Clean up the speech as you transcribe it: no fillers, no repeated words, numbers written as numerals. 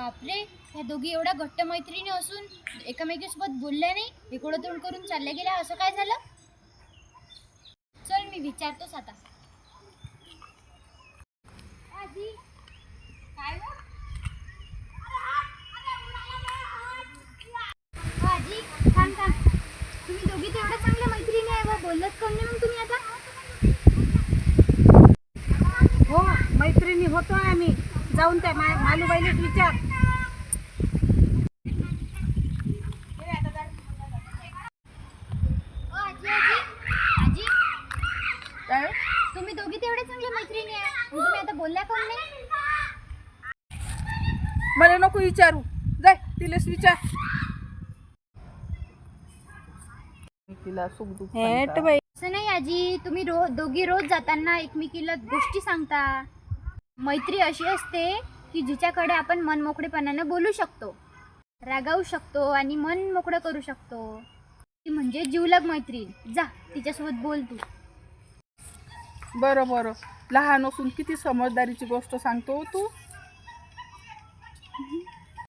बापरे, ह्या दोघी एवढ्या घट्ट मैत्रिणी असून एकमेकीसोबत बोलल्या नाही, इकडं तोंड करून चालल्या गेल्या. असं काय झालं? चल मी विचारतोच आता. आजी काय हो? आजी थांब थांब, तुम्ही दोघी तेवढ्या चांगल्या मैत्रिणी आहे व बोलत कोण नाही मग तुम्ही आता? हो, मैत्रिणी होतोय आम्ही. जाऊन त्या मालूबाईलाच विचार. आजी आजी आजी, काय तुम्ही दोघी तेवढ्या चांगल्या मैत्रिणी आहे, मग तुम्ही आता बोलल्या कोण नाही? मला नको विचारू, जाय तिलाच विचार. तिला सुख दुःख सांगता. असं नाही आजी, तुम्ही दोघी रोज जाताना एकमेकीला गोष्टी सांगता. मैत्री अशी असते की जिच्याकडे आपण मन मोकळेपणानं बोलू शकतो, रागावू शकतो आणि मन मोकळं करू शकतो. ती म्हणजे जीवलग मैत्रीण. जा तिच्यासोबत बोल तू. बरं बरं, लहान असून किती समजदारीची गोष्ट सांगतो तू.